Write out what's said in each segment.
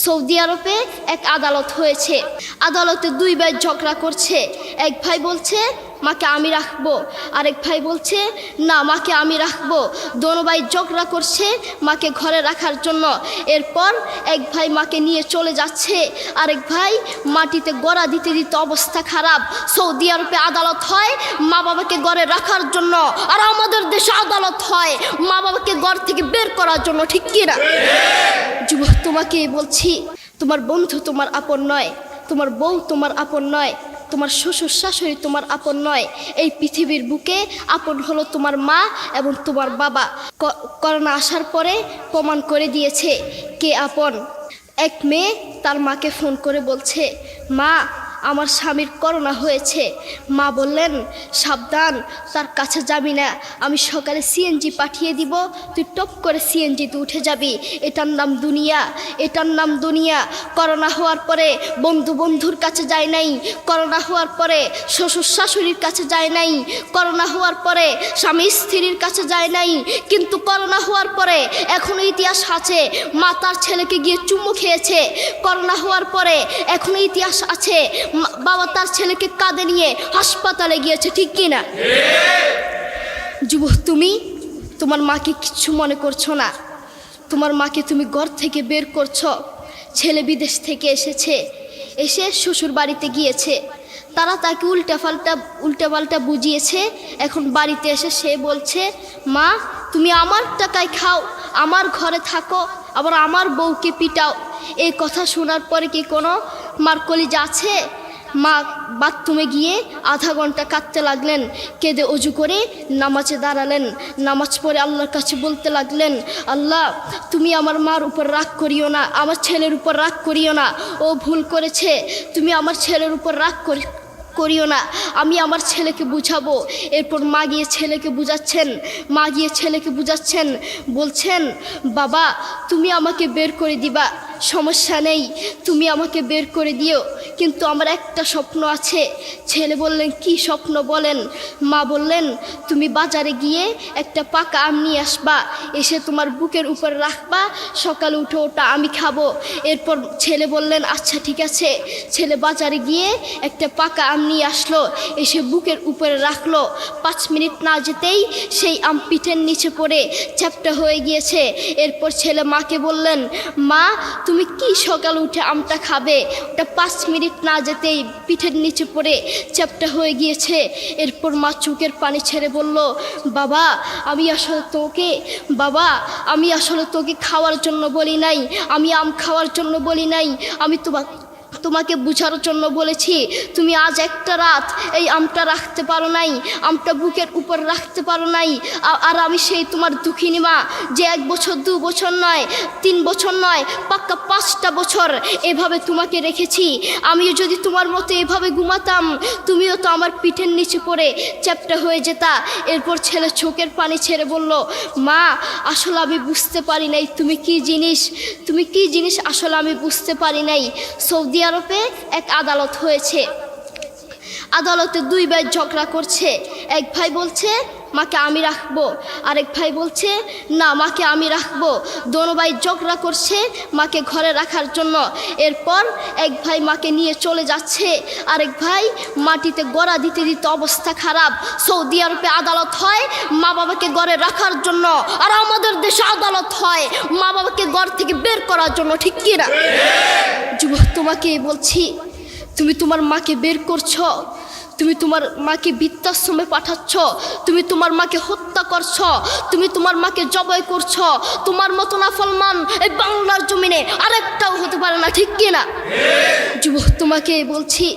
Saudi আরবে এক আদালত হয়েছে। আদালতে দুই ভাই ঝগড়া করছে। এক ভাই বলছে মাকে আমি রাখবো, আরেক ভাই বলছে না মাকে আমি রাখবো। দোনো ভাই ঝগড়া করছে মাকে ঘরে রাখার জন্য। এরপর এক ভাই মাকে নিয়ে চলে যাচ্ছে, আরেক ভাই মাটিতে গড়া দিতে দিতে অবস্থা খারাপ। সৌদি আরবে আদালত হয় মা বাবাকে ঘরে রাখার জন্য, আর আমাদের দেশে আদালত হয় মা বাবাকে ঘর থেকে বের করার জন্য, ঠিক কিনা? যুবক, তোমাকে বলছি, তোমার বন্ধু তোমার আপন নয়, তোমার বউ তোমার আপন নয়, তোমার শ্বশুর শাশুড়ি তোমার আপন নয়। এই পৃথিবীর বুকে আপন হলো তোমার মা এবং তোমার বাবা। করোনা আসার পরে প্রমাণ করে দিয়েছে কে আপন। এক মেয়ে তার মাকে ফোন করে বলছে, মা আমার স্বামীর করোনা হয়েছে। মা বললেন সাবধান, তার কাছে যাবি না, আমি সকালে সিএনজি পাঠিয়ে দিব, তুই টপ করে সিএনজিতে উঠে যাবি। এটার নাম দুনিয়া, এটার নাম দুনিয়া। করোনা হওয়ার পরে বন্ধুর কাছে যায় নাই, করোনা হওয়ার পরে শ্বশুর শাশুড়ির কাছে যায় নাই, করোনা হওয়ার পরে স্বামী স্ত্রীর কাছে যায় নাই, কিন্তু করোনা হওয়ার পরে এখনো ইতিহাস আছে মা তার ছেলেকে গিয়ে চুমু খেয়েছে। করোনা হওয়ার পরে এখনো ইতিহাস আছে বাবা তার ছেলেকে কাঁধে নিয়ে হাসপাতালে গিয়েছে, ঠিক কিনা? যুবক, তুমি তোমার মাকে কিচ্ছু মনে করছো না। তোমার মাকে তুমি ঘর থেকে বের করছো। ছেলে বিদেশ থেকে এসেছে, এসে শ্বশুর বাড়িতে গিয়েছে, তারা তাকে উল্টাপাল্টা বুঝিয়েছে। এখন বাড়িতে এসে সে বলছে, মা তুমি আমার টাকায় খাও, আমার ঘরে থাকো, আবার আমার বউকে পিটাও। এই কথা শোনার পরে কি কোনো মার কলিজা আছে? মা বাথরুমে গিয়ে আধা ঘন্টা কাঁদতে লাগলেন। কেঁদে অজু করে নামাজে দাঁড়ালেন। নামাজ পড়ে আল্লাহর কাছে বলতে লাগলেন, আল্লাহ তুমি আমার মার উপর রাগ করিও না, আমার ছেলের উপর রাগ করিও না, ও ভুল করেছে, তুমি আমার ছেলের উপর রাগ করিও না, আমি আমার ছেলেকে বুঝাবো। এরপর মা গিয়ে ছেলেকে বুঝাচ্ছেন, বলছেন বাবা তুমি আমাকে বের করে দিবা, সমস্যা নেই, তুমি আমাকে বের করে দিও, কিন্তু আমার একটা স্বপ্ন আছে। ছেলে বললেন কি স্বপ্ন বলেন? মা বললেন তুমি বাজারে গিয়ে একটা পাকা আম নিয়ে আসবা, এসে তোমার বুকের উপর রাখবা, সকালে উঠে ওটা আমি খাবো। এরপর ছেলে বললেন আচ্ছা ঠিক আছে। ছেলে বাজারে গিয়ে একটা পাকা আম নিয়ে আসলো, এসে বুকের উপরে রাখলো। 5 মিনিট না যেতেই সেই আম পিঠের নিচে পড়ে চ্যাপ্টা হয়ে গিয়েছে। এরপর ছেলে মাকে বললেন, মা তুমি কি সকালে উঠে আমটা খাবে? ওটা 5 মিনিট না যেতেই পিঠের নিচে পড়ে চ্যাপ্টা হয়ে গিয়েছে। এরপর মা চোখের পানি ছেড়ে বলল, বাবা আমি আসলে তোকে খাওয়ার জন্য বলি নাই, আমি আম খাওয়ার জন্য বলি নাই, আমি তোমাকে বুঝার জন্য বলেছি। তুমি আজ একটা রাত এই আমটা রাখতে পারো নাই, আমটা বুকের উপর রাখতে পারো নাই, আর আমি সেই তোমার দুঃখিনী মা যে 1 বছর 2 বছর নয় 3 বছর নয় পাক্কা 5টা বছর এভাবে তোমাকে রেখেছি। আমিও যদি তোমার মতো এভাবে ঘুমাতাম, তুমিও তো আমার পিঠের নিচে পড়ে চ্যাপ্টা হয়ে যেতা। এরপর ছেলে চোখের পানি ছেড়ে বলল, মা আসলে আমি বুঝতে পারি নাই তুমি কি জিনিস আসলে আমি বুঝতে পারি নাই। সৌদি আরবে এক আদালত হয়েছে। আদালতে দুই ভাই ঝগড়া করছে। এক ভাই বলছে মাকে আমি রাখবো, আরেক ভাই বলছে না মাকে আমি রাখবো। দোনো ভাই ঝগড়া করছে মাকে ঘরে রাখার জন্য। এরপর এক ভাই মাকে নিয়ে চলে যাচ্ছে, আরেক ভাই মাটিতে গড়া দিতে দিতে অবস্থা খারাপ। সৌদি আরবে আদালত হয় মা বাবাকে ঘরে রাখার জন্য, আর আমাদের দেশে আদালত হয় মা বাবাকে ঘর থেকে বের করার জন্য, ঠিক কিনা? যুবক, তোমাকে বলছি, তুমি তোমার মাকে বের করছো, তুমি তোমার মাকে বৃদ্ধাশ্রমে পাঠাচ্ছ, তুমি তোমার মাকে হত্যা করছ, তুমি তোমার মাকে জবাই করছ। তোমার মতো নাফরমান এই বাংলার জমিনে আরেকটাও হতে পারে না, ঠিক কিনা? যুবক, তোমাকে বলছি,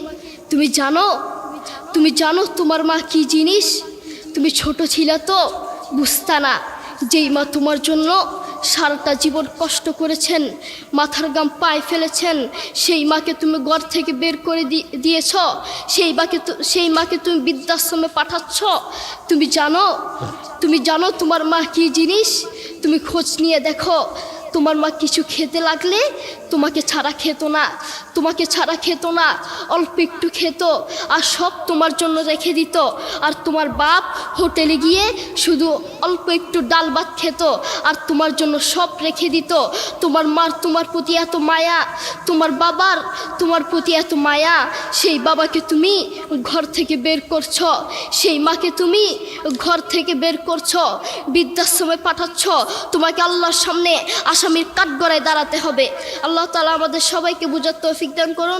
তুমি জানো তোমার মা কি জিনিস? তুমি ছোট ছিলে তো বুঝতা না। যেই মা তোমার জন্য সারাটা জীবন কষ্ট করেছেন, মাথার গাম পায়ে ফেলেছেন, সেই মাকে তুমি ঘর থেকে বের করে দিয়েছ, সেই মাকে তুমি বৃদ্ধাশ্রমে পাঠাচ্ছ। তুমি জানো তোমার মা কি জিনিস? তুমি খোঁজ নিয়ে দেখো, তোমার মা কিছু খেতে লাগলে তোমাকে ছাড়া খেত না, তোমাকে ছাড়া খেত না, অল্প একটু খেত আর সব তোমার জন্য রেখে দিত। আর তোমার বাপ হোটেলে গিয়ে শুধু অল্প একটু ডাল ভাত খেত আর তোমার জন্য সব রেখে দিত। তোমার মার তোমার প্রতি এত মায়া, তোমার বাবার তোমার প্রতি এত মায়া, সেই বাবাকে তুমি ঘর থেকে বের করছো, সেই মাকে তুমি ঘর থেকে বের করছো, বৃদ্ধাশ্রমে পাঠাচ্ছ। তোমাকে আল্লাহর সামনে আসামির কাঠগড়ায় দাঁড়াতে হবে। আল্লাহ তাআলা আমাদের সবাইকে বুঝার তৌফিক দান করুন।